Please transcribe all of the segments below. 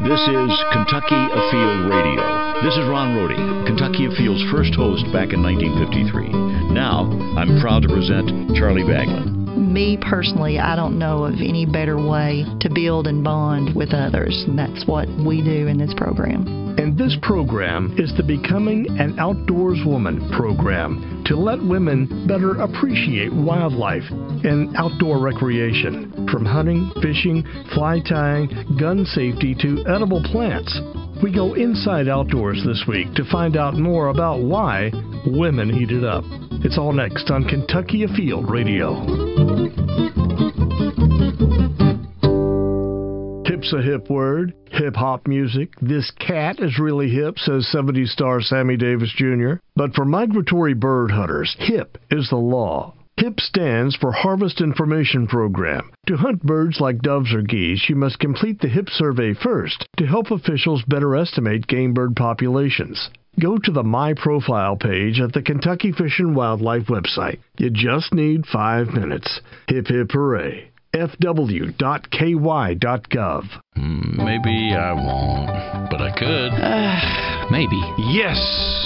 This is Kentucky Afield Radio. This is Ron Rohde, Kentucky Afield's first host back in 1953. Now, I'm proud to present Charlie Baglan. Me personally, I don't know of any better way to build and bond with others, and that's what we do in this program. And this program is the Becoming an Outdoors Woman program to let women better appreciate wildlife and outdoor recreation, from hunting, fishing, fly tying, gun safety to edible plants. We go inside outdoors this week to find out more about why women eat it up. It's all next on Kentucky Afield Radio. Hip's a hip word. Hip-hop music. This cat is really hip, says 70s star Sammy Davis Jr. But for migratory bird hunters, HIP is the law. HIP stands for Harvest Information Program. To hunt birds like doves or geese, you must complete the HIP survey first to help officials better estimate game bird populations. Go to the My Profile page at the Kentucky Fish and Wildlife website. You just need 5 minutes. Hip hip hooray. fw.ky.gov. Maybe I won't, but I could. Maybe. Yes,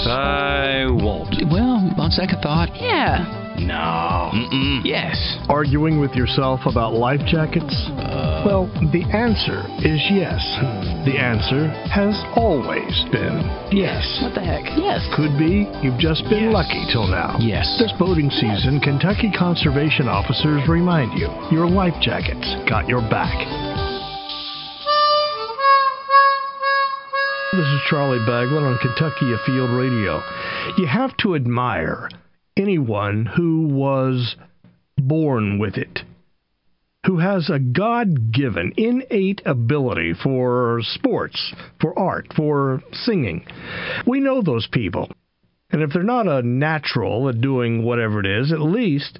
I won't. Well, on second thought, Yeah. No. yes. Arguing with yourself about life jackets? Well, the answer is yes. The answer has always been yes. What the heck? Yes. Could be you've just been lucky till now. Yes. This boating season, Kentucky conservation officers remind you, your life jackets got your back. This is Charlie Baglan on Kentucky Afield Radio. You have to admire anyone who was born with it, who has a God-given, innate ability for sports, for art, for singing. We know those people. And if they're not a natural at doing whatever it is, at least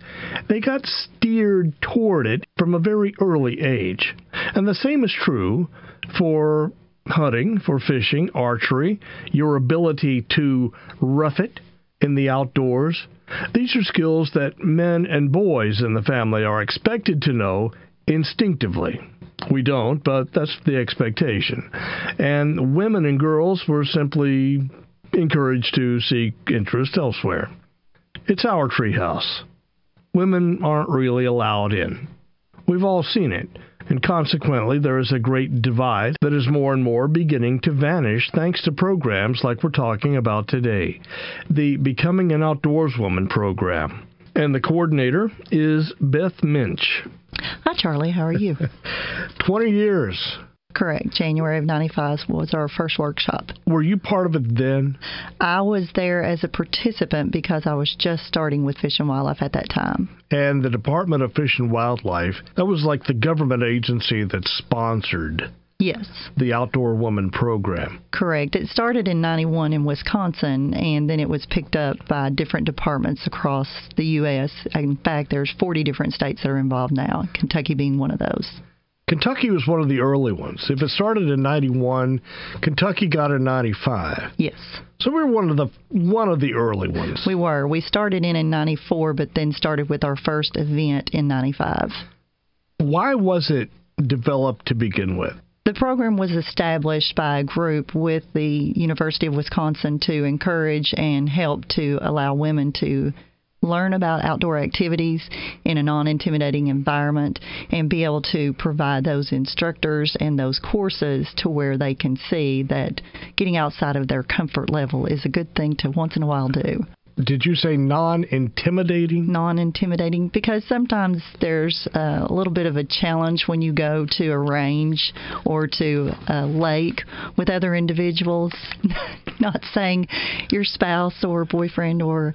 they got steered toward it from a very early age. And the same is true for hunting, for fishing, archery, your ability to rough it in the outdoors. These are skills that men and boys in the family are expected to know instinctively. We don't, but that's the expectation. And women and girls were simply encouraged to seek interest elsewhere. It's our treehouse. Women aren't really allowed in. We've all seen it. And consequently, there is a great divide that is more and more beginning to vanish thanks to programs like we're talking about today, the Becoming an Outdoors Woman program. And the coordinator is Beth Minch. Hi, Charlie. How are you? 20 years. Correct. January of 95 was our first workshop. Were you part of it then? I was there as a participant because I was just starting with Fish and Wildlife at that time. And the Department of Fish and Wildlife, that was like the government agency that sponsored Yes. the Outdoor Woman program. Correct. It started in 91 in Wisconsin, and then it was picked up by different departments across the U.S. In fact, there's 40 different states that are involved now, Kentucky being one of those. Kentucky was one of the early ones. If it started in 91, Kentucky got in 95. Yes. So we were one of the early ones. We were. We started in 94, but then started with our first event in 95. Why was it developed to begin with? The program was established by a group with the University of Wisconsin to encourage and help to allow women to learn about outdoor activities in a non-intimidating environment and be able to provide those instructors and those courses to where they can see that getting outside of their comfort level is a good thing to once in a while do. Did you say non-intimidating? Non-intimidating, because sometimes there's a little bit of a challenge when you go to a range or to a lake with other individuals, not saying your spouse or boyfriend or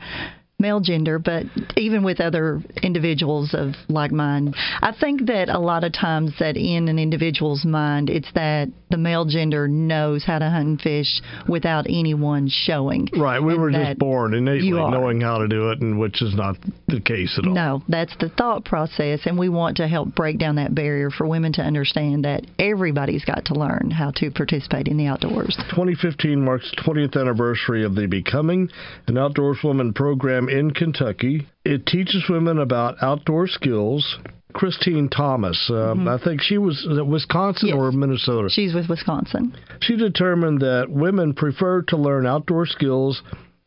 male gender, but even with other individuals of like mind. I think that a lot of times that in an individual's mind, it's that the male gender knows how to hunt and fish without anyone showing. Right, we were just born innately knowing how to do it, and which is not the case at all. No, that's the thought process, and we want to help break down that barrier for women to understand that everybody's got to learn how to participate in the outdoors. 2015 marks the 20th anniversary of the Becoming an Outdoors Woman program in Kentucky. It teaches women about outdoor skills, Christine Thomas. I think she was at Wisconsin or Minnesota. She's with Wisconsin. She determined that women prefer to learn outdoor skills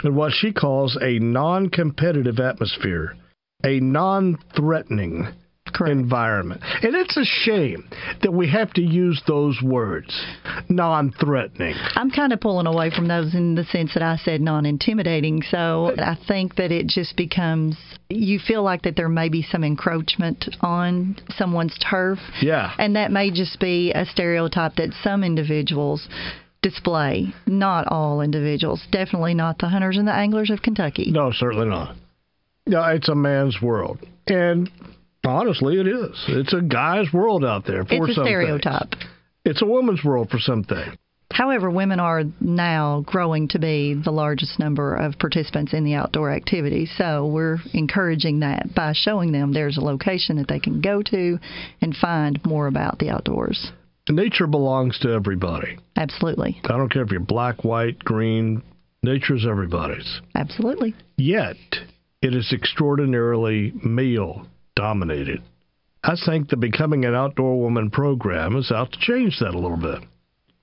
in what she calls a non-competitive atmosphere, a non-threatening environment. And it's a shame that we have to use those words, non-threatening. I'm kind of pulling away from those in the sense that I said non-intimidating. So I think that it just becomes, you feel like that there may be some encroachment on someone's turf. Yeah. And that may just be a stereotype that some individuals display. Not all individuals. Definitely not the hunters and the anglers of Kentucky. No, certainly not. No, it's a man's world. And honestly, it is. It's a guy's world out there for some things. It's a stereotype. It's a woman's world for some things. However, women are now growing to be the largest number of participants in the outdoor activities. So we're encouraging that by showing them there's a location that they can go to and find more about the outdoors. Nature belongs to everybody. Absolutely. I don't care if you're black, white, green. Nature's everybody's. Absolutely. Yet, it is extraordinarily male-dominated. I think the Becoming an Outdoor Woman program is out to change that a little bit.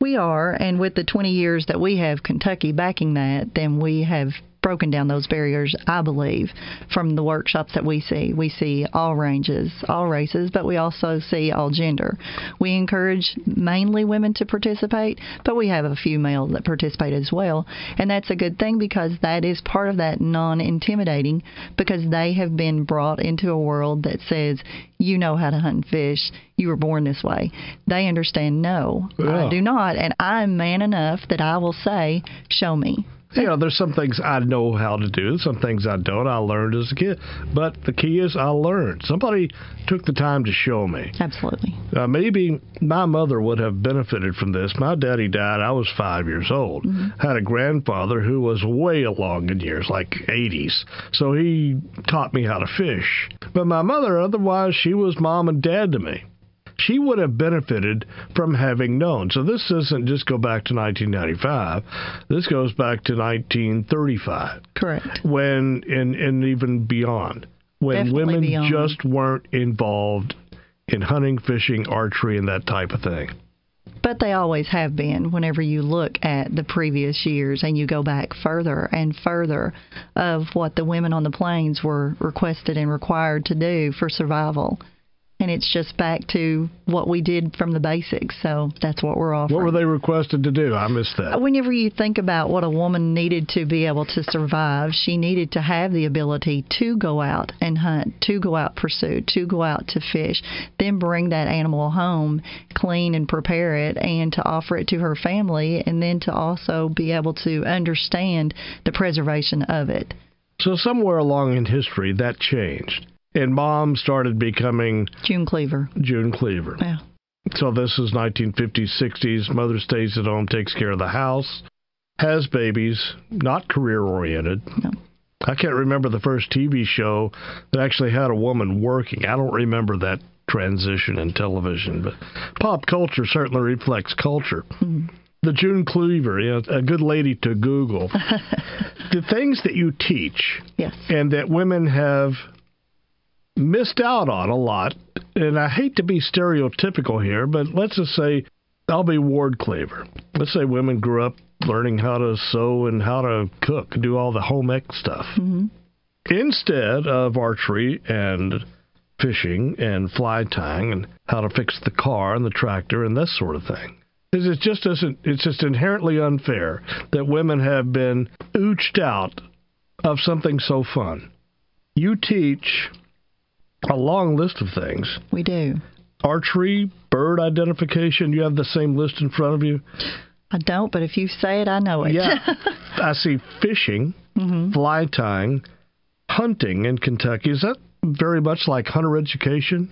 We are, and with the 20 years that we have Kentucky backing that, then we have broken down those barriers, I believe, from the workshops that we see. We see all ranges, all races, but we also see all gender. We encourage mainly women to participate, but we have a few males that participate as well. And that's a good thing because that is part of that non-intimidating, because they have been brought into a world that says, you know how to hunt and fish. You were born this way. They understand, no, I do not. And I'm man enough that I will say, show me. You know, there's some things I know how to do, some things I don't. I learned as a kid. But the key is I learned. Somebody took the time to show me. Absolutely. Maybe my mother would have benefited from this. My daddy died. I was 5 years old. Had a grandfather who was way along in years, like 80s. So he taught me how to fish. But my mother, otherwise, she was mom and dad to me. She would have benefited from having known. So this doesn't just go back to 1995. This goes back to 1935. Correct. When, and even beyond, when Definitely women beyond. just weren't involved in hunting, fishing, archery, and that type of thing. But they always have been whenever you look at the previous years and you go back further and further of what the women on the plains were requested and required to do for survival. And it's just back to what we did from the basics. So that's what we're offering. What were they requested to do? I missed that. Whenever you think about what a woman needed to be able to survive, she needed to have the ability to go out and hunt, to go out pursue, to go out to fish, then bring that animal home, clean and prepare it, and to offer it to her family, and then to also be able to understand the preservation of it. So somewhere along in history, that changed. And Mom started becoming June Cleaver. Yeah. So this is 1950s, 60s. Mother stays at home, takes care of the house, has babies, not career-oriented. No. I can't remember the first TV show that actually had a woman working. I don't remember that transition in television, but pop culture certainly reflects culture. Mm-hmm. The June Cleaver, a good lady to Google. The things that you teach, yes, and that women have missed out on a lot, and I hate to be stereotypical here, but let's just say I'll be Ward Cleaver. Let's say women grew up learning how to sew and how to cook, do all the home ec stuff. Mm-hmm. Instead of archery and fishing and fly tying and how to fix the car and the tractor and this sort of thing. It's just inherently unfair that women have been ooched out of something so fun. You teach a long list of things. We do. Archery, bird identification, you have the same list in front of you? I don't, but if you say it, I know it. Yeah. I see fishing, fly tying, hunting in Kentucky. Is that very much like hunter education?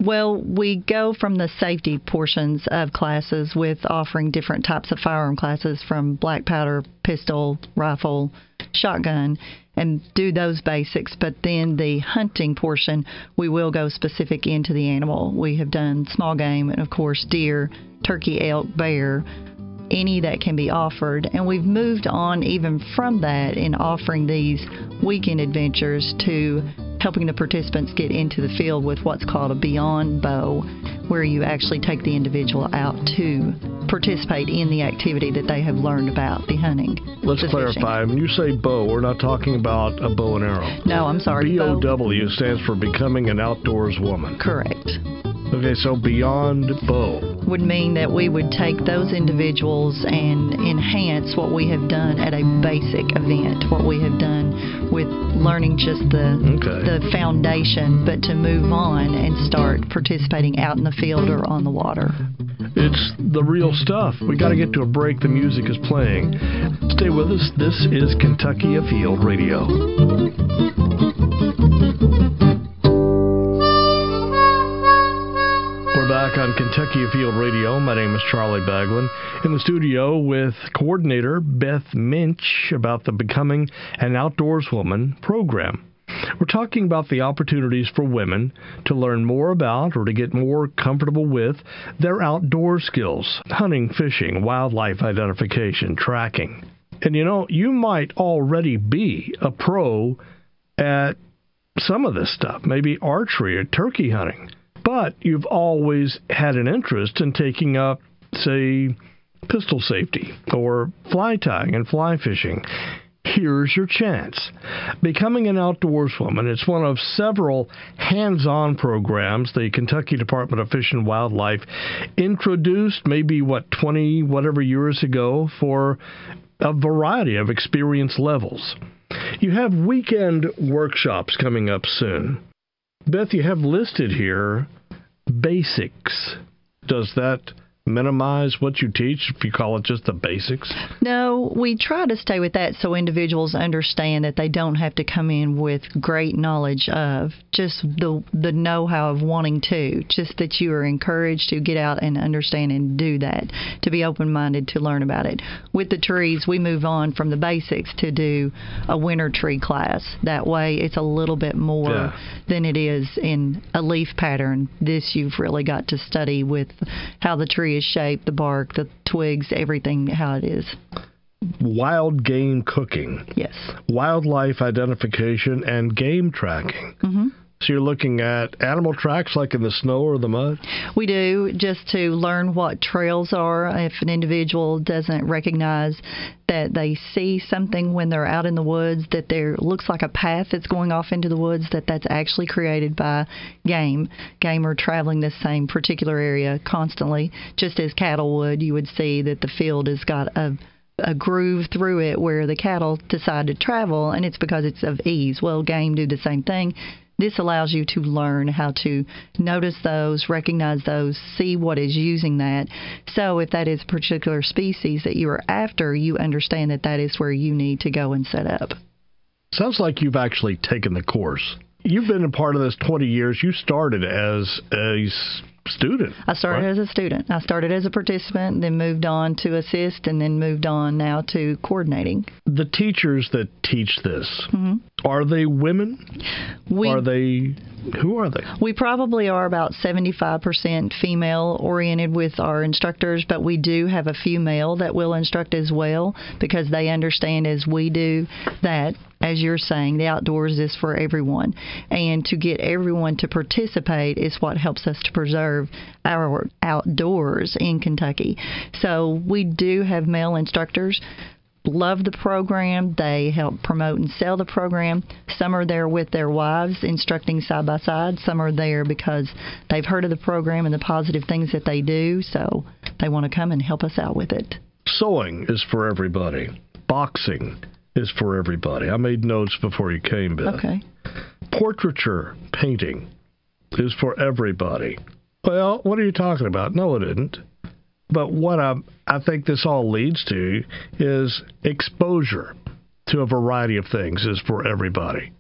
Well, we go from the safety portions of classes with offering different types of firearm classes from black powder, pistol, rifle, shotgun, and do those basics. But then the hunting portion, we will go specific into the animal. We have done small game and, of course, deer, turkey, elk, bear, any that can be offered. And we've moved on even from that in offering these weekend adventures to helping the participants get into the field with what's called a beyond bow, where you actually take the individual out to participate in the activity that they have learned about, the hunting. Let's clarify. When you say bow, we're not talking about a bow and arrow. No, I'm sorry. BOW stands for Becoming an Outdoors Woman. Correct. Okay, so beyond bow would mean that we would take those individuals and enhance what we have done at a basic event, what we have done with learning just the foundation, but to move on and start participating out in the field or on the water. It's the real stuff. We got to get to a break. The music is playing. Stay with us. This is Kentucky Afield Radio. We're back on Kentucky Afield Radio. My name is Charlie Baglan. In the studio with coordinator Beth Minch about the Becoming an Outdoors Woman program. We're talking about the opportunities for women to learn more about or to get more comfortable with their outdoor skills: hunting, fishing, wildlife identification, tracking. And you might already be a pro at some of this stuff, maybe archery or turkey hunting, but you've always had an interest in taking up, say, pistol safety or fly tying and fly fishing. Here's your chance. Becoming an Outdoors Woman, it's one of several hands-on programs the Kentucky Department of Fish and Wildlife introduced maybe, 20 whatever years ago for a variety of experience levels. You have weekend workshops coming up soon. Beth, you have listed here basics. Does that minimize what you teach if you call it just the basics? No, we try to stay with that so individuals understand that they don't have to come in with great knowledge of just the know-how of wanting to, just that you are encouraged to get out and understand and do that, to be open-minded to learn about it. With the trees, we move on from the basics to do a winter tree class. That way it's a little bit more than it is in a leaf pattern. This you've really got to study with how the tree is shaped, the bark, the twigs, everything, how it is. Wild game cooking. Yes. Wildlife identification and game tracking. Mm-hmm. So you're looking at animal tracks like in the snow or the mud? We do, just to learn what trails are. If an individual doesn't recognize that they see something when they're out in the woods, that there looks like a path that's going off into the woods, that's actually created by game. Game are traveling the same particular area constantly. Just as cattle would, you would see that the field has got a groove through it where the cattle decide to travel, and it's because it's of ease. Well, game do the same thing. This allows you to learn how to notice those, recognize those, see what is using that. So if that is a particular species that you are after, you understand that is where you need to go and set up. Sounds like you've actually taken the course. You've been a part of this 20 years. You started as a student. I started as a student. I started as a participant, then moved on to assist, and then moved on now to coordinating. The teachers that teach this, are they women? Who are they? We probably are about 75% female-oriented with our instructors, but we do have a few male that will instruct as well, because they understand as we do that, as you're saying, the outdoors is for everyone. And to get everyone to participate is what helps us to preserve our outdoors in Kentucky. So we do have male instructors. Love the program. They help promote and sell the program. Some are there with their wives instructing side by side. Some are there because they've heard of the program and the positive things that they do, so they want to come and help us out with it. Sewing is for everybody. Boxing is for everybody. I made notes before you came, Beth. Okay. Portraiture painting is for everybody. Well, what are you talking about? No, it isn't. But what I think this all leads to is exposure to a variety of things is for everybody.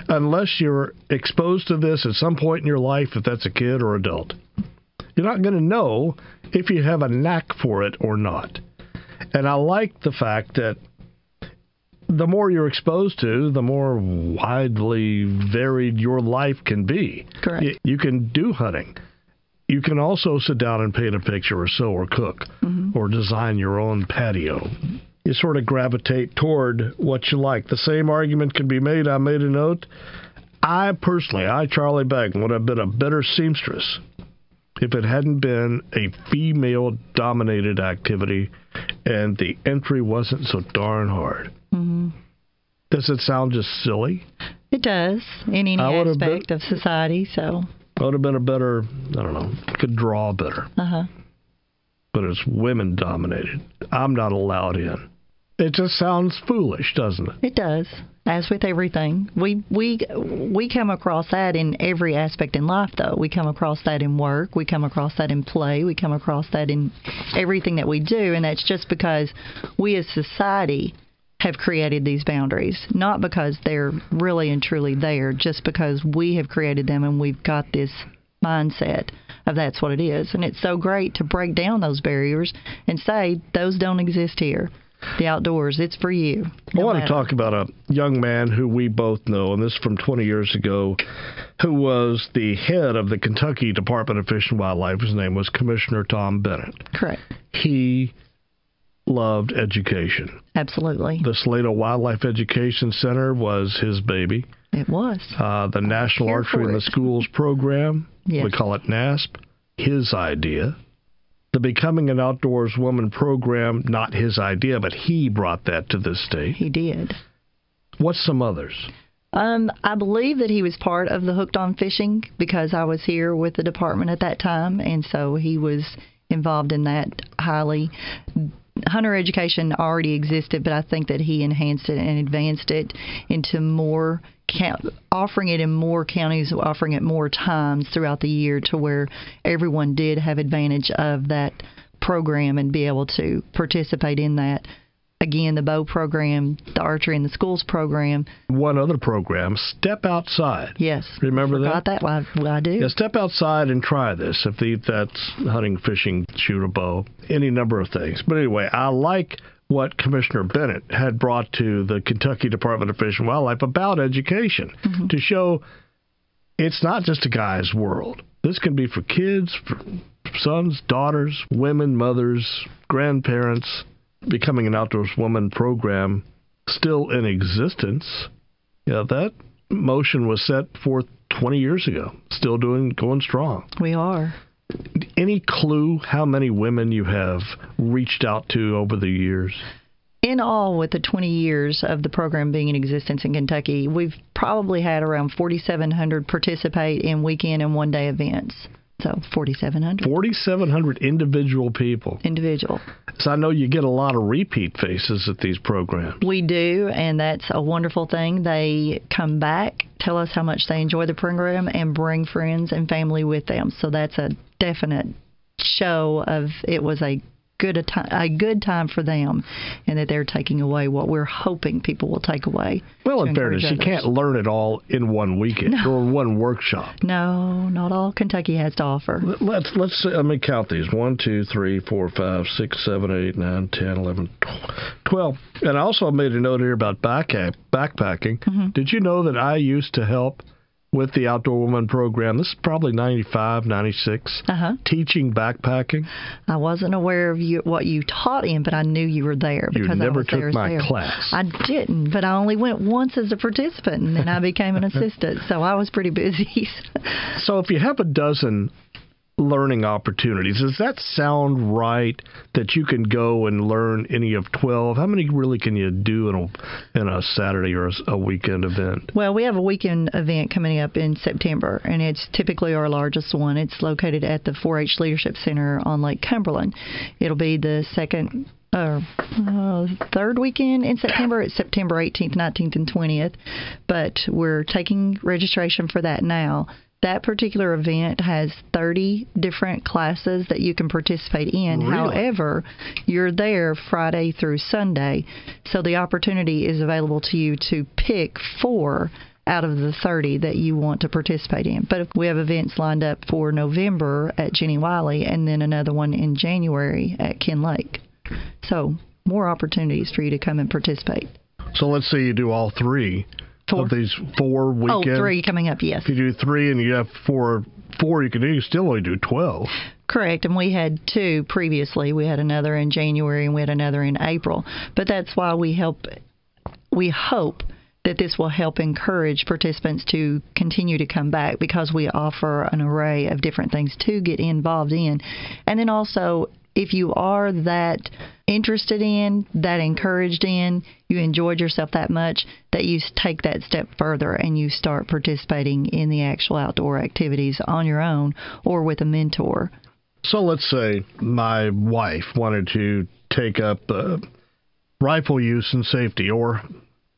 Unless you're exposed to this at some point in your life, if that's a kid or adult, you're not going to know if you have a knack for it or not. And I like the fact that the more you're exposed to, the more widely varied your life can be. Correct. You can do hunting. You can also sit down and paint a picture or sew or cook or design your own patio. You sort of gravitate toward what you like. The same argument can be made, I made a note, I, Charlie Baglan, would have been a better seamstress if it hadn't been a female-dominated activity and the entry wasn't so darn hard. Mm-hmm. Does it sound just silly? It does, in any aspect of society, so... I would have been a better, could draw better. Uh-huh. But it's women-dominated. I'm not allowed in. It just sounds foolish, doesn't it? It does. As with everything. We come across that in every aspect in life, though. We come across that in work. We come across that in play. We come across that in everything that we do, and that's just because we as society have created these boundaries, not because they're really and truly there, just because we have created them and we've got this mindset of that's what it is. And it's so great to break down those barriers and say, those don't exist here. The outdoors, it's for you. I want to talk about a young man who we both know, and this is from 20 years ago, who was the head of the Kentucky Department of Fish and Wildlife. His name was Commissioner Tom Bennett. Correct. He loved education. Absolutely. The Salado Wildlife Education Center was his baby. It was. The National Archery in the Schools program, yes. We call it NASP, his idea. The Becoming an Outdoors Woman program, not his idea, but he brought that to the state. He did. What's some others? I believe that he was part of the Hooked on Fishing because I was here with the department at that time, and so he was involved in that highly. Hunter education already existed, but I think that he enhanced it and advanced it into more, offering it in more counties, offering it more times throughout the year to where everyone did have advantage of that program and be able to participate in that. Again, the bow program, the archery in the schools program. One other program, Step Outside. Yes. Remember that? That? Well, I do. Yeah, step outside and try this. If that's hunting, fishing, shoot a bow, any number of things. But anyway, I like what Commissioner Bennett had brought to the Kentucky Department of Fish and Wildlife about education to show it's not just a guy's world. This can be for kids, for sons, daughters, women, mothers, grandparents. Becoming an Outdoors Woman program still in existence. Yeah, that motion was set forth 20 years ago. Still going strong. We are. Any clue how many women you have reached out to over the years? In all, with the 20 years of the program being in existence in Kentucky, we've probably had around 4,700 participate in weekend and one-day events. So 4,700. 4,700 individual people. Individual. So I know you get a lot of repeat faces at these programs. We do, and that's a wonderful thing. They come back, tell us how much they enjoy the program, and bring friends and family with them. So that's a definite show of it was a good time for them, and that they're taking away what we're hoping people will take away. Well, in fairness, you can't learn it all in one weekend or one workshop. No, not all Kentucky has to offer. Let me count these. 1, 2, 3, 4, 5, 6, 7, 8, 9, 10, 11, 12. And I also made a note here about backpacking. Did you know that I used to help with the Outdoor Woman program? This is probably 95, 96, teaching backpacking. I wasn't aware of what you taught in, but I knew you were there. You never took my class. I didn't, but I only went once as a participant, and then I became an assistant, so I was pretty busy. So if you have a dozen learning opportunities, does that sound right that you can go and learn any of 12? How many really can you do in a Saturday or a weekend event? Well, we have a weekend event coming up in September, and it's typically our largest one. It's located at the 4-H Leadership Center on Lake Cumberland. It'll be the third weekend in September. It's September 18th, 19th, and 20th, but we're taking registration for that now. That particular event has 30 different classes that you can participate in. Really? However, you're there Friday through Sunday, so the opportunity is available to you to pick 4 out of the 30 that you want to participate in. But we have events lined up for November at Jenny Wiley and then another one in January at Ken Lake. So more opportunities for you to come and participate. So let's say you do all 3. Of these 4 weekends? Oh, 3 coming up, yes. If you do 3 and you have 4 you can do, you still only do 12. Correct, and we had 2 previously. We had another in January and we had another in April. But that's why we hope that this will help encourage participants to continue to come back because we offer an array of different things to get involved in. And then also, if you are that interested in, that encouraged in, you enjoyed yourself that much, that you take that step further and you start participating in the actual outdoor activities on your own or with a mentor. So let's say my wife wanted to take up rifle use and safety or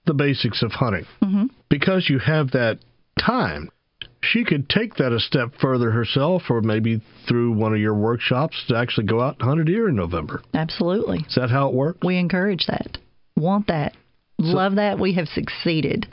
the basics of hunting. Mm-hmm. Because you have that time, she could take that a step further herself or maybe through one of your workshops to actually go out and hunt a deer in November. Absolutely. Is that how it works? We encourage that. Want that. Love that. We have succeeded.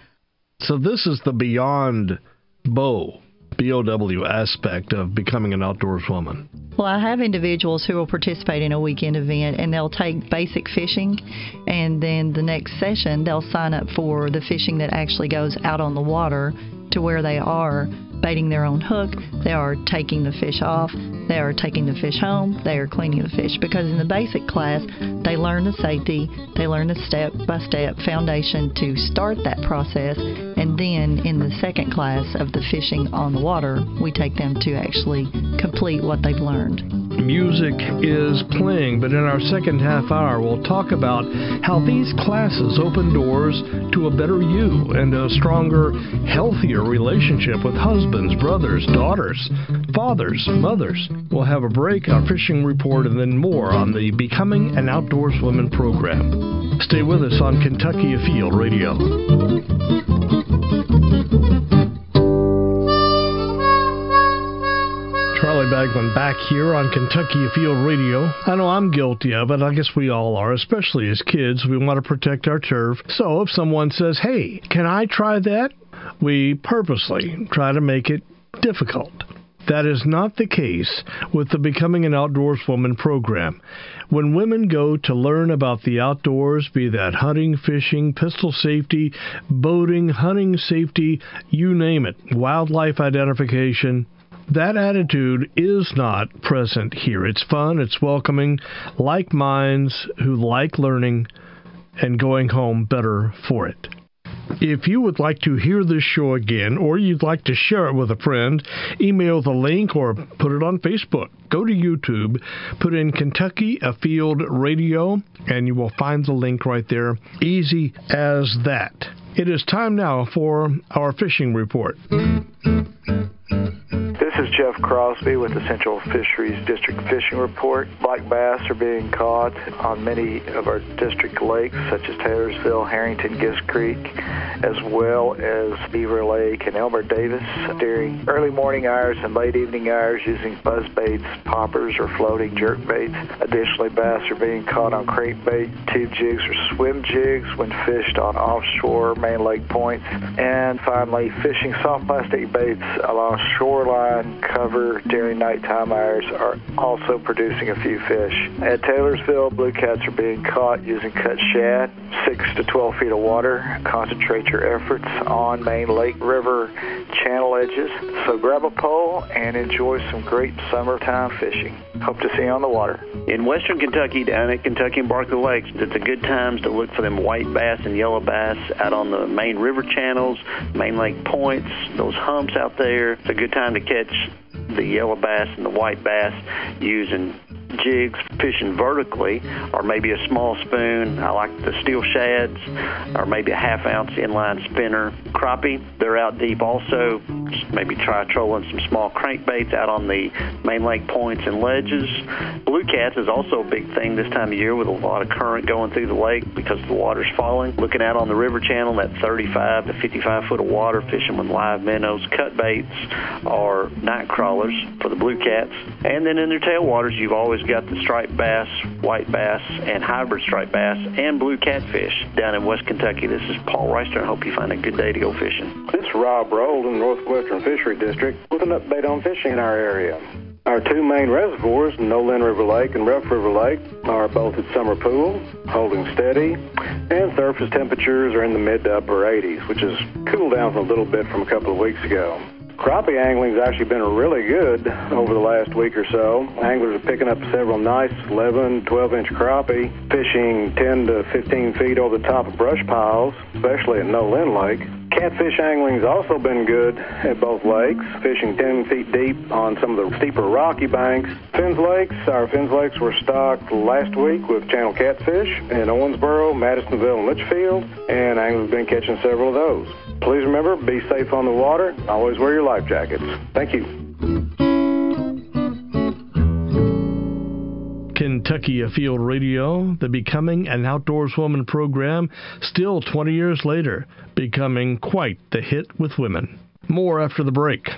So this is the beyond bow, B-O-W aspect of becoming an outdoors woman. Well, I have individuals who will participate in a weekend event, and they'll take basic fishing, and then the next session they'll sign up for the fishing that actually goes out on the water to where they are baiting their own hook, they are taking the fish off, they are taking the fish home, they are cleaning the fish. Because in the basic class, they learn the safety, they learn the step-by-step foundation to start that process, and then in the second class of the fishing on the water, we take them to actually complete what they've learned. Music is playing, but in our second half hour, we'll talk about how these classes open doors to a better you and a stronger, healthier relationship with husbands, brothers, daughters, fathers, mothers. We'll have a break, our fishing report, and then more on the Becoming an Outdoors Woman program. Stay with us on Kentucky Afield Radio. Charlie Baglan back here on Kentucky Afield Radio. I know I'm guilty of it. I guess we all are, especially as kids. We want to protect our turf. So if someone says, hey, can I try that? We purposely try to make it difficult. That is not the case with the Becoming an Outdoors Woman program. When women go to learn about the outdoors, be that hunting, fishing, pistol safety, boating, hunting safety, you name it, wildlife identification, that attitude is not present here. It's fun, it's welcoming, like minds who like learning and going home better for it. If you would like to hear this show again, or you'd like to share it with a friend, email the link or put it on Facebook. Go to YouTube, put in Kentucky Afield Radio, and you will find the link right there. Easy as that. It is time now for our fishing report. This is Jeff Crosby with the Central Fisheries District Fishing Report. Black bass are being caught on many of our district lakes, such as Taylorsville, Harrington, Gist Creek, as well as Beaver Lake and Elmer Davis during early morning hours and late evening hours using buzz baits, poppers, or floating jerk baits. Additionally, bass are being caught on crankbait, tube jigs, or swim jigs when fished on offshore main lake points. And finally, fishing soft plastic baits along shoreline cover during nighttime hours are also producing a few fish. At Taylorsville, blue cats are being caught using cut shad, 6 to 12 feet of water. Concentrate your efforts on main lake, river, channel edges. So grab a pole and enjoy some great summertime fishing. Hope to see you on the water. In western Kentucky, down at Kentucky and Barkley Lakes, it's a good times to look for them white bass and yellow bass out on the main river channels, main lake points, those humps out there. It's a good time to catch the yellow bass and the white bass using jigs, fishing vertically, or maybe a small spoon. I like the steel shads, or maybe a half-ounce inline spinner. Crappie, they're out deep also. Just maybe try trolling some small crankbaits out on the main lake points and ledges. Blue cats is also a big thing this time of year with a lot of current going through the lake because the water's falling. Looking out on the river channel, that 35 to 55 foot of water, fishing with live minnows, cut baits, or night crawlers for the blue cats. And then in their tailwaters, you've always got the striped bass, white bass, and hybrid striped bass, and blue catfish down in West Kentucky. This is Paul Reister. I hope you find a good day to go fishing. This is Rob Roll in Northwestern Fishery District with an update on fishing in our area. Our two main reservoirs, Nolan River Lake and Rough River Lake, are both at summer pool, holding steady, and surface temperatures are in the mid to upper 80s, which has cooled down a little bit from a couple of weeks ago. Crappie angling's actually been really good over the last week or so. Anglers are picking up several nice 11, 12-inch crappie, fishing 10 to 15 feet over the top of brush piles, especially at No Lynn Lake. Catfish angling's also been good at both lakes, fishing 10 feet deep on some of the steeper rocky banks. Our Finns Lakes were stocked last week with channel catfish in Owensboro, Madisonville, and Litchfield, and anglers have been catching several of those. Please remember, be safe on the water. Always wear your life jackets. Thank you. Kentucky Afield Radio, the Becoming an Outdoorswoman program, still 20 years later, becoming quite the hit with women. More after the break.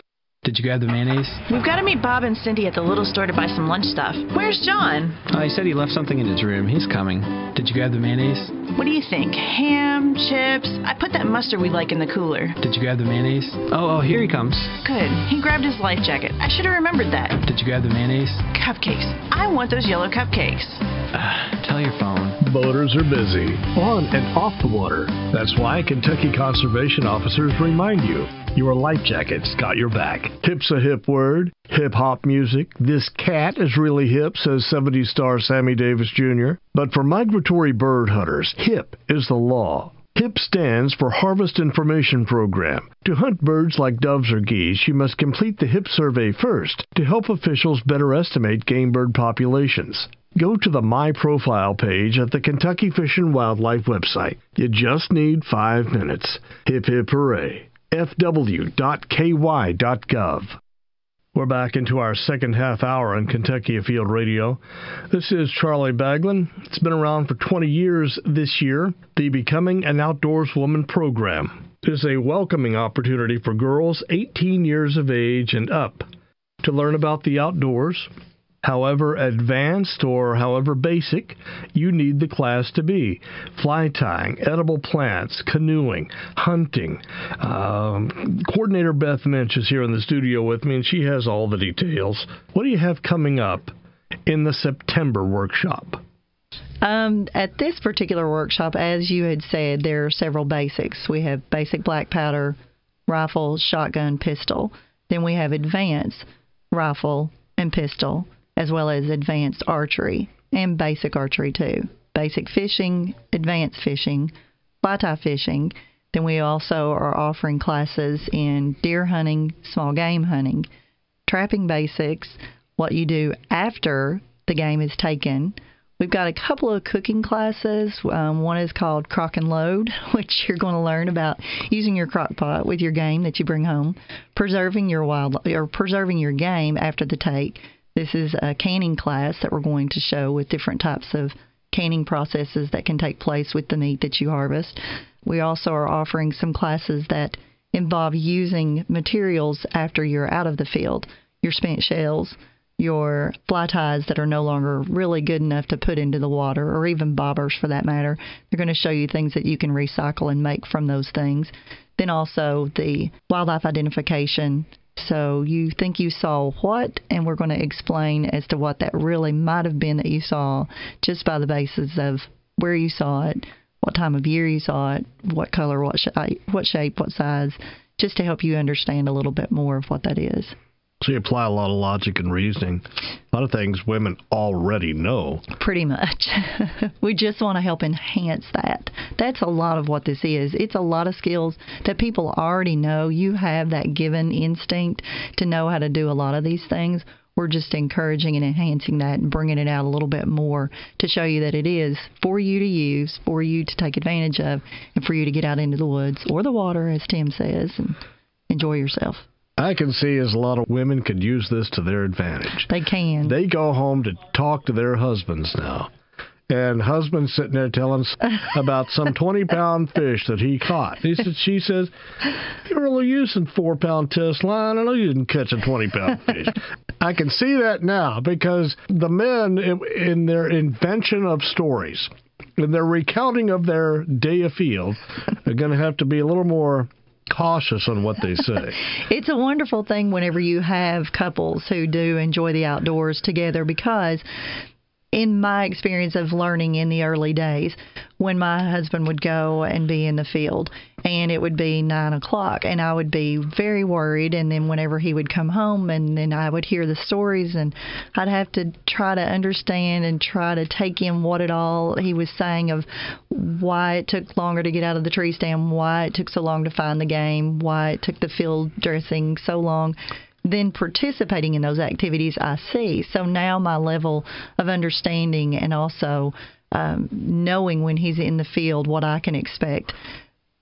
Did you grab the mayonnaise? We've got to meet Bob and Cindy at the little store to buy some lunch stuff. Where's John? Oh, he said he left something in his room. He's coming. Did you grab the mayonnaise? What do you think? Ham, chips? I put that mustard we like in the cooler. Did you grab the mayonnaise? Oh, here he comes. Good. He grabbed his life jacket. I should have remembered that. Did you grab the mayonnaise? Cupcakes. I want those yellow cupcakes. Tell your phone. Boaters are busy, on and off the water. That's why Kentucky conservation officers remind you, your life jacket's got your back. Hip's a hip word. Hip-hop music. This cat is really hip, says 70s star Sammy Davis Jr. But for migratory bird hunters, HIP is the law. HIP stands for Harvest Information Program. To hunt birds like doves or geese, you must complete the HIP survey first to help officials better estimate game bird populations. Go to the My Profile page at the Kentucky Fish and Wildlife website. You just need 5 minutes. Hip hip hooray. fw.ky.gov. We're back into our second half hour on Kentucky Afield Radio. This is Charlie Baglan. It's been around for 20 years this year. The Becoming an Outdoorswoman program is a welcoming opportunity for girls 18 years of age and up to learn about the outdoors. However advanced or however basic you need the class to be. Fly tying, edible plants, canoeing, hunting. Coordinator Beth Minch is here in the studio with me, and she has all the details. What do you have coming up in the September workshop? At this particular workshop, as you had said, there are several basics. We have basic black powder, rifle, shotgun, pistol. Then we have advanced rifle and pistol, as well as advanced archery and basic archery too. Basic fishing, advanced fishing, fly tie fishing. Then we also are offering classes in deer hunting, small game hunting, trapping basics, what you do after the game is taken. We've got a couple of cooking classes. One is called Crock and Load, which you're going to learn about using your crock pot with your game that you bring home, preserving your game after the take. This is a canning class that we're going to show with different types of canning processes that can take place with the meat that you harvest. We also are offering some classes that involve using materials after you're out of the field, your spent shells, your fly ties that are no longer really good enough to put into the water, or even bobbers for that matter. They're going to show you things that you can recycle and make from those things. Then also the wildlife identification. So you think you saw what, and we're going to explain as to what that really might have been that you saw just by the basis of where you saw it, what time of year you saw it, what color, what shape, what size, just to help you understand a little bit more of what that is. So you apply a lot of logic and reasoning. A lot of things women already know. Pretty much. We just want to help enhance that. That's a lot of what this is. It's a lot of skills that people already know. You have that given instinct to know how to do a lot of these things. We're just encouraging and enhancing that and bringing it out a little bit more to show you that it is for you to use, for you to take advantage of, and for you to get out into the woods or the water, as Tim says, and enjoy yourself. I can see as a lot of women could use this to their advantage. They can. They go home to talk to their husbands now. And husband's sitting there telling us about some 20-pound fish that he caught. She says, "You're really using 4-pound test line. I know you didn't catch a 20-pound fish." I can see that now because the men, in their invention of stories, in their recounting of their day afield, are going to have to be a little more cautious on what they say. It's a wonderful thing whenever you have couples who do enjoy the outdoors together, because in my experience of learning in the early days, when my husband would go and be in the field, and it would be 9 o'clock, and I would be very worried, and then whenever he would come home, and then I would hear the stories, and I'd have to try to understand and try to take in what it all he was saying of why it took longer to get out of the tree stand, why it took so long to find the game, why it took the field dressing so long. Then participating in those activities I see. So now my level of understanding and also knowing when he's in the field what I can expect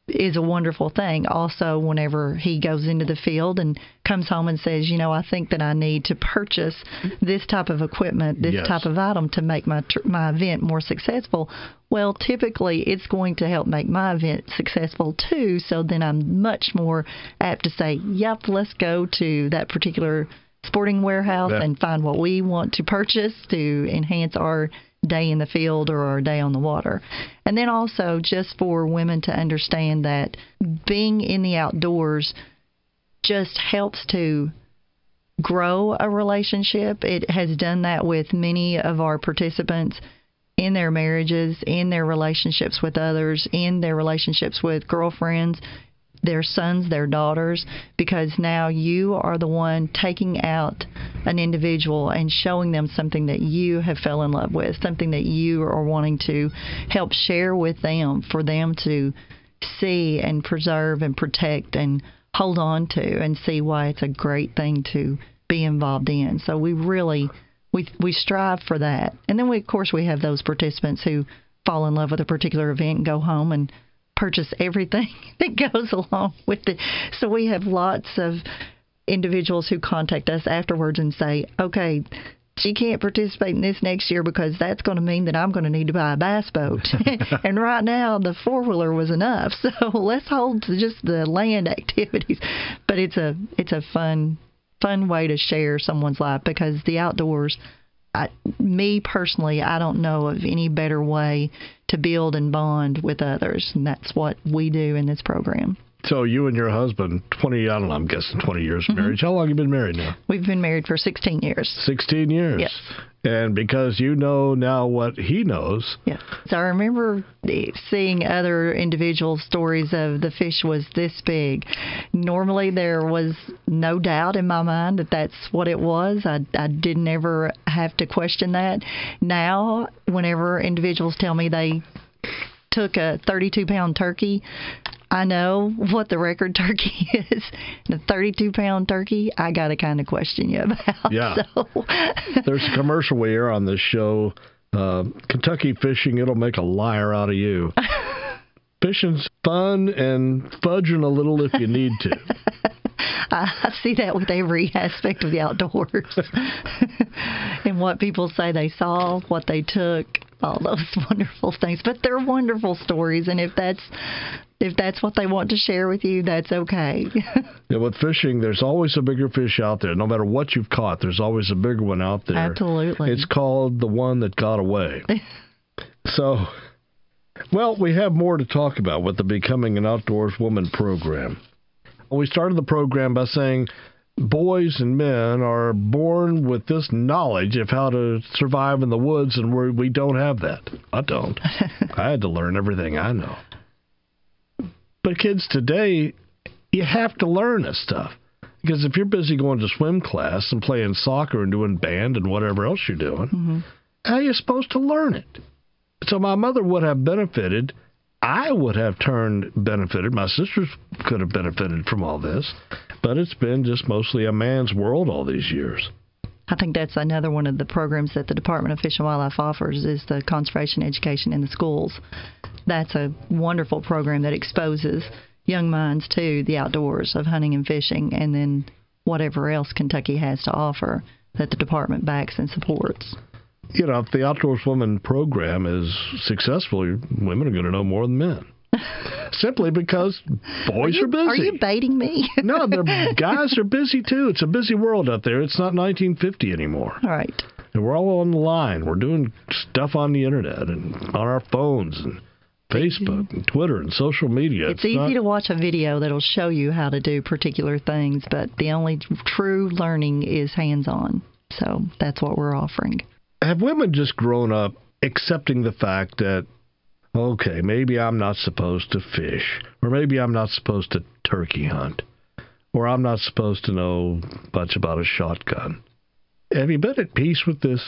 is a wonderful thing. Also, whenever he goes into the field and comes home and says, I think that I need to purchase this type of equipment, this type of item to make my event more successful, well, typically it's going to help make my event successful too, so then I'm much more apt to say, yep, let's go to that particular sporting warehouse and find what we want to purchase to enhance our day in the field or our day on the water. And then also just for women to understand that being in the outdoors just helps to grow a relationship. It has done that with many of our participants in their marriages, in their relationships with others, in their relationships with girlfriends, their sons, their daughters, because now you are the one taking out an individual and showing them something that you have fell in love with, something that you are wanting to help share with them for them to see and preserve and protect and hold on to and see why it's a great thing to be involved in. So we really, we strive for that. And then, of course, we have those participants who fall in love with a particular event and go home and purchase everything that goes along with it. So we have lots of individuals who contact us afterwards and say, okay, she can't participate in this next year because that's going to mean that I'm going to need to buy a bass boat. And right now the four-wheeler was enough. So let's hold to just the land activities. But it's a fun way to share someone's life, because the outdoors, me personally, I don't know of any better way to build and bond with others, and that's what we do in this program. So you and your husband, I'm guessing 20 years of marriage. How long have you been married now? We've been married for 16 years. 16 years? Yes. And because you know now what he knows. Yes. So I remember seeing other individual stories of the fish was this big. Normally there was no doubt in my mind that that's what it was. I didn't ever have to question that. Now, whenever individuals tell me they took a 32-pound turkey, I know what the record turkey is. The 32-pound turkey, I got to kind of question you about. Yeah. So. There's a commercial we air on this show, Kentucky fishing, it'll make a liar out of you. Fishing's fun and fudging a little if you need to. I see that with every aspect of the outdoors. And what people say they saw, what they took, all those wonderful things. But they're wonderful stories, and if that's what they want to share with you, that's okay. Yeah, with fishing, there's always a bigger fish out there. No matter what you've caught, there's always a bigger one out there. Absolutely. It's called the one that got away. So, well, we have more to talk about with the Becoming an Outdoors Woman program. We started the program by saying boys and men are born with this knowledge of how to survive in the woods, and we don't have that. I don't. I had to learn everything I know. But kids today, you have to learn this stuff. Because if you're busy going to swim class and playing soccer and doing band and whatever else you're doing, how are you supposed to learn it? So my mother would have benefited. I would have benefited. My sisters could have benefited from all this. But it's been just mostly a man's world all these years. I think that's another one of the programs that the Department of Fish and Wildlife offers is the conservation education in the schools. That's a wonderful program that exposes young minds to the outdoors of hunting and fishing, and then whatever else Kentucky has to offer that the department backs and supports. You know, if the Outdoors Woman program is successful, women are going to know more than men. Simply because boys are busy. Are you baiting me? No, guys are busy too. It's a busy world out there. It's not 1950 anymore. Right. And we're all on the line. We're doing stuff on the internet and on our phones and Facebook and Twitter and social media. It's easy to watch a video that'll show you how to do particular things, but the only true learning is hands-on. So that's what we're offering. have women just grown up accepting the fact that, okay, maybe I'm not supposed to fish, or maybe I'm not supposed to turkey hunt, or I'm not supposed to know much about a shotgun? Have you been at peace with this?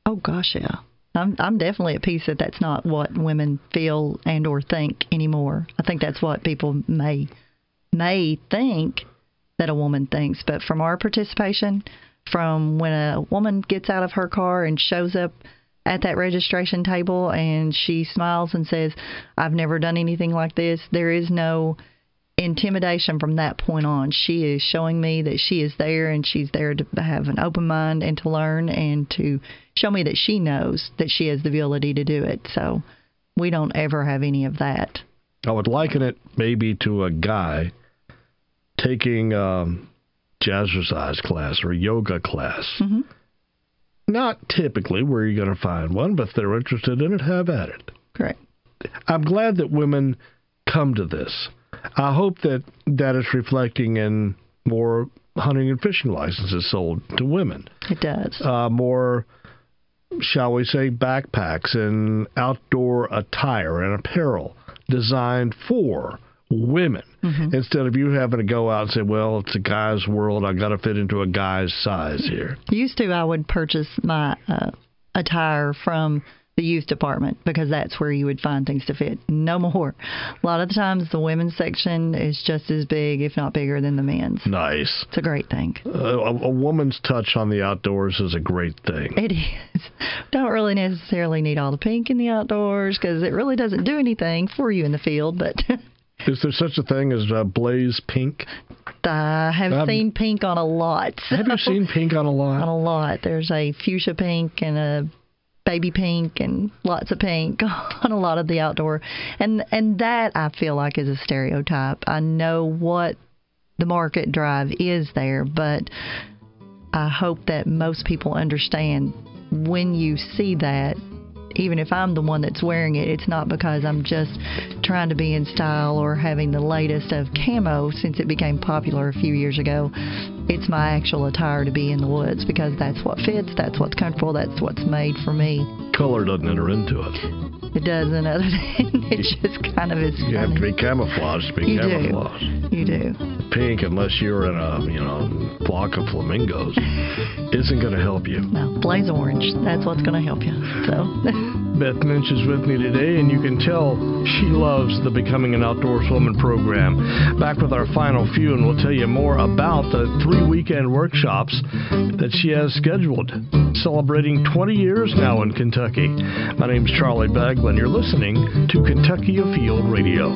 Oh, gosh, yeah. I'm definitely at peace that that's not what women feel and or think anymore. I think that's what people may think that a woman thinks. But from our participation, from when a woman gets out of her car and shows up at that registration table and she smiles and says, I've never done anything like this, there is no intimidation from that point on. She is showing me that she is there, and she's there to have an open mind and to learn and to show me that she knows that she has the ability to do it. So we don't ever have any of that. I would liken it maybe to a guy taking jazzercise class or a yoga class. Mm-hmm. Not typically where you're going to find one, but if they're interested in it, have at it. Correct. I'm glad that women come to this. I hope that it's reflecting in more hunting and fishing licenses sold to women. It does. More, shall we say, backpacks and outdoor attire and apparel designed for women. Mm-hmm. Instead of you having to go out and say, well, it's a guy's world, I got to fit into a guy's size here. Used to, I would purchase my attire from the youth department because that's where you would find things to fit. No more. A lot of the times the women's section is just as big, if not bigger, than the men's. Nice. It's a great thing. A woman's touch on the outdoors is a great thing. It is. Don't really necessarily need all the pink in the outdoors because it really doesn't do anything for you in the field, but... Is there such a thing as blaze pink? I have seen pink on a lot. So. Have you seen pink on a lot? On a lot. There's a fuchsia pink and a baby pink and lots of pink on a lot of the outdoor. And that, I feel like, is a stereotype. I know what the market drive is there, but I hope that most people understand when you see that, even if I'm the one that's wearing it, it's not because I'm just trying to be in style or having the latest of camo since it became popular a few years ago. It's my actual attire to be in the woods because that's what fits, that's what's comfortable, that's what's made for me. Color doesn't enter into it. It doesn't, other than it just kind of is funny. You have to be camouflaged to be camouflaged. You do. Pink, unless you're in a flock of flamingos, isn't going to help you. No, blaze orange. That's what's going to help you. So. Beth Minch is with me today, and you can tell she loves the Becoming an Outdoorswoman program. Back with our final few, and we'll tell you more about the 3 weekend workshops that she has scheduled, celebrating 20 years now in Kentucky. My name's Charlie Baglan. You're listening to Kentucky Afield Radio.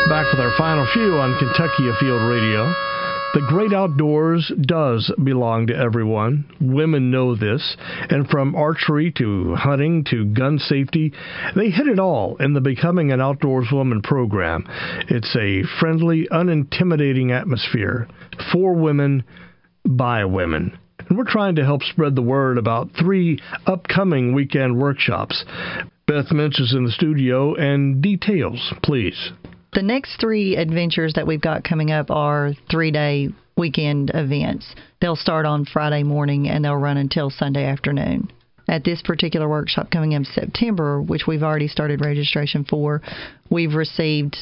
Back with our final few on Kentucky Afield Radio. The great outdoors does belong to everyone. Women know this. And from archery to hunting to gun safety, they hit it all in the Becoming an Outdoorswoman program. It's a friendly, unintimidating atmosphere for women, by women. And we're trying to help spread the word about 3 upcoming weekend workshops. Beth Minch is in the studio, and details, please. The next 3 adventures that we've got coming up are 3-day weekend events. They'll start on Friday morning and they'll run until Sunday afternoon. At this particular workshop coming in September, which we've already started registration for, we've received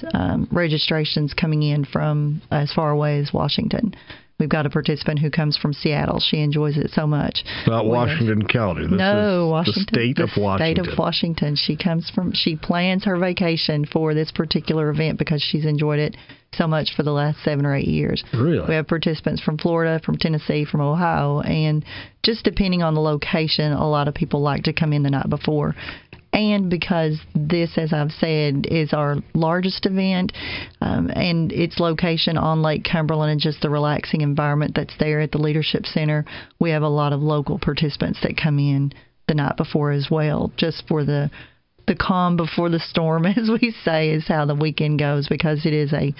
registrations coming in from as far away as Washington. We've got a participant who comes from Seattle. She enjoys it so much. Not Washington County. This is Washington. The state of Washington. State of Washington. She plans her vacation for this particular event because she's enjoyed it so much for the last 7 or 8 years. Really? We have participants from Florida, from Tennessee, from Ohio, and just depending on the location, a lot of people like to come in the night before. And because this, as I've said, is our largest event, and its location on Lake Cumberland and just the relaxing environment that's there at the Leadership Center, we have a lot of local participants that come in the night before as well, just for the calm before the storm, as we say, is how the weekend goes, because it is a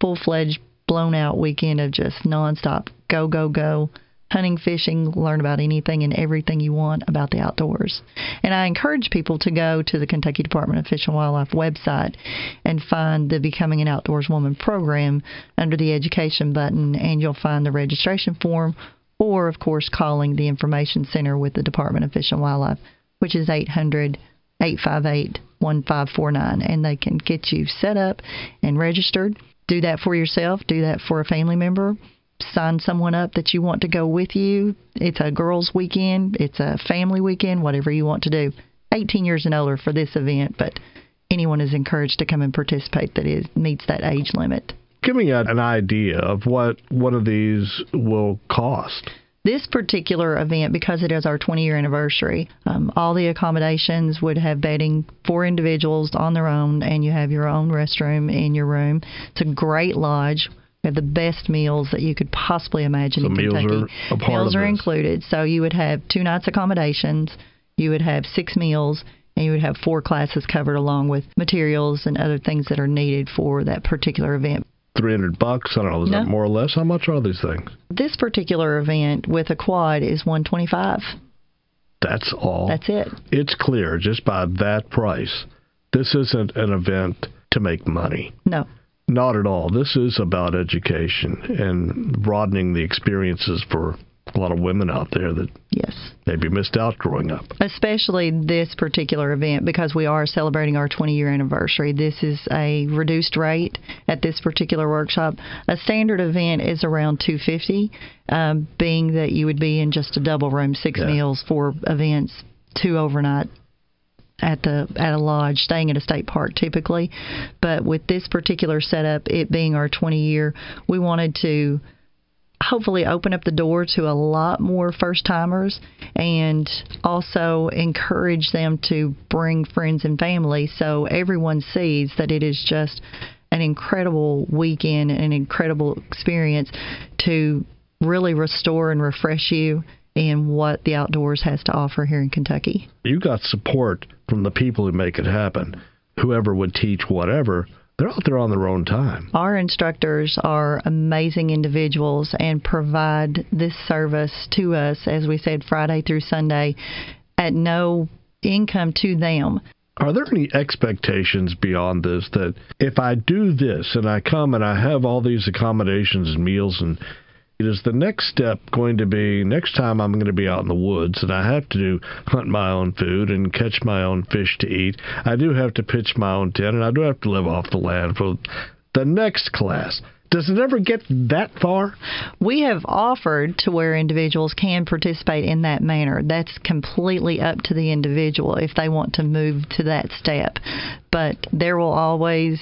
full-fledged, blown-out weekend of just nonstop go, go, go, hunting, fishing, learn about anything and everything you want about the outdoors. And I encourage people to go to the Kentucky Department of Fish and Wildlife website and find the Becoming an Outdoors Woman program under the Education button, and you'll find the registration form, or, of course, calling the Information Center with the Department of Fish and Wildlife, which is 800-858-1549, and they can get you set up and registered. Do that for yourself. Do that for a family member. Sign someone up that you want to go with you. It's a girls' weekend. It's a family weekend, whatever you want to do. 18 years and older for this event, but anyone is encouraged to come and participate that meets that age limit. Give me an idea of what one of these will cost. This particular event, because it is our 20-year anniversary, all the accommodations would have bedding for individuals on their own, and you have your own restroom in your room. It's a great lodge. We have the best meals that you could possibly imagine in Kentucky. Meals are a part Meals of are this. included. So you would have 2 nights accommodations, you would have 6 meals, and you would have 4 classes covered along with materials and other things that are needed for that particular event. $300, I don't know, is that more or less? How much are these things? This particular event with a quad is $125. That's all? That's it. It's clear just by that price. This isn't an event to make money. No. Not at all. This is about education and broadening the experiences for a lot of women out there that maybe missed out growing up. Especially this particular event, because we are celebrating our 20-year anniversary. This is a reduced rate at this particular workshop. A standard event is around $250, being that you would be in just a double room, 6 meals, 4 events, 2 overnight at a lodge, staying at a state park typically. But with this particular setup, it being our 20-year, we wanted to hopefully open up the door to a lot more first-timers and also encourage them to bring friends and family so everyone sees that it is just an incredible weekend, an incredible experience to really restore and refresh you in what the outdoors has to offer here in Kentucky. You got support from the people who make it happen. Whoever would teach whatever, they're out there on their own time. Our instructors are amazing individuals and provide this service to us, as we said, Friday through Sunday, at no income to them. Are there any expectations beyond this that if I do this and I come and I have all these accommodations and meals, and is the next step going to be next time I'm going to be out in the woods and I have to hunt my own food and catch my own fish to eat? I do have to pitch my own tent, and I do have to live off the land for the next class. Does it ever get that far? We have offered to where individuals can participate in that manner. That's completely up to the individual if they want to move to that step. But there will always,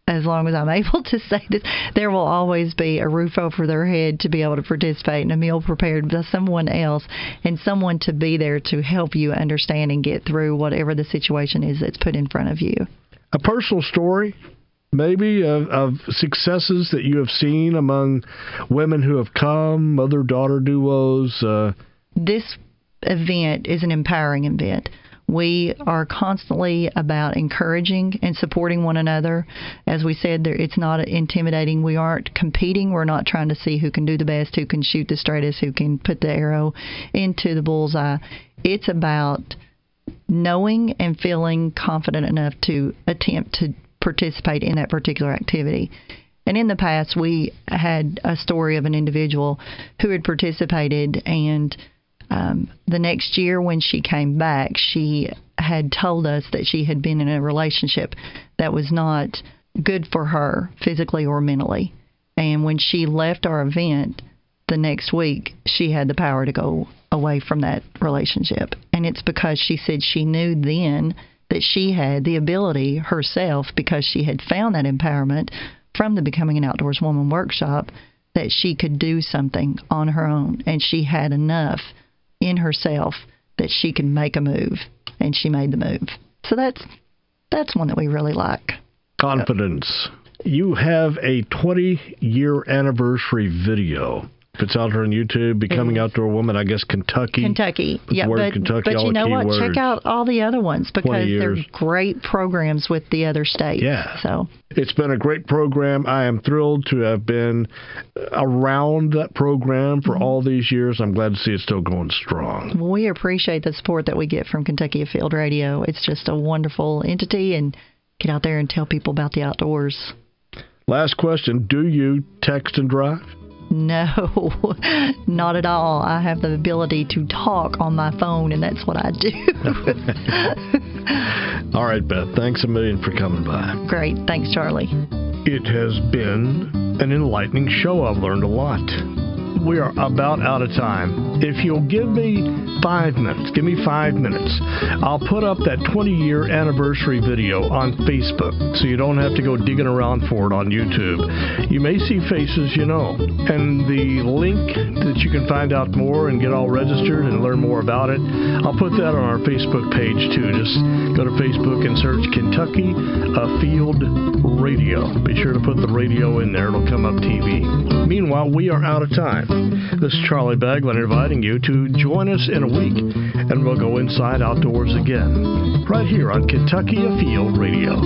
as long as I'm able to say this, there will always be a roof over their head to be able to participate and a meal prepared by someone else and someone to be there to help you understand and get through whatever the situation is that's put in front of you. A personal story, maybe, of successes that you have seen among women who have come, mother-daughter duos? This event is an empowering event. We are constantly about encouraging and supporting one another. As we said, it's not intimidating. We aren't competing. We're not trying to see who can do the best, who can shoot the straightest, who can put the arrow into the bullseye. It's about knowing and feeling confident enough to attempt to participate in that particular activity. And in the past, we had a story of an individual who had participated, and the next year when she came back, she had told us that she had been in a relationship that was not good for her physically or mentally. And when she left our event the next week, she had the power to go away from that relationship. And it's because she said she knew then that she had the ability herself, because she had found that empowerment from the Becoming an Outdoors Woman workshop, that she could do something on her own. And she had enough in herself that she could make a move, and she made the move. So that's one that we really like. Confidence. You have a 20-year anniversary video If it's out there on YouTube, Becoming Outdoor Woman, I guess Kentucky. Yeah, but you know what? Check out all the other ones because they're great programs with the other states. Yeah. So it's been a great program. I am thrilled to have been around that program for all these years. I'm glad to see it still going strong. We appreciate the support that we get from Kentucky Afield Radio. It's just a wonderful entity, and get out there and tell people about the outdoors. Last question. Do you text and drive? No, not at all. I have the ability to talk on my phone, and that's what I do. All right, Beth. Thanks a million for coming by. Great. Thanks, Charlie. It has been an enlightening show. I've learned a lot. We are about out of time. If you'll give me 5 minutes, I'll put up that 20-year anniversary video on Facebook so you don't have to go digging around for it on YouTube. You may see faces you know. And the link that you can find out more and get all registered and learn more about it, I'll put that on our Facebook page too. Just go to Facebook and search Kentucky Afield Radio. Be sure to put the radio in there. It'll come up TV. Meanwhile, we are out of time. This is Charlie Baglan inviting you to join us in a week, and we'll go inside outdoors again, right here on Kentucky Afield Radio.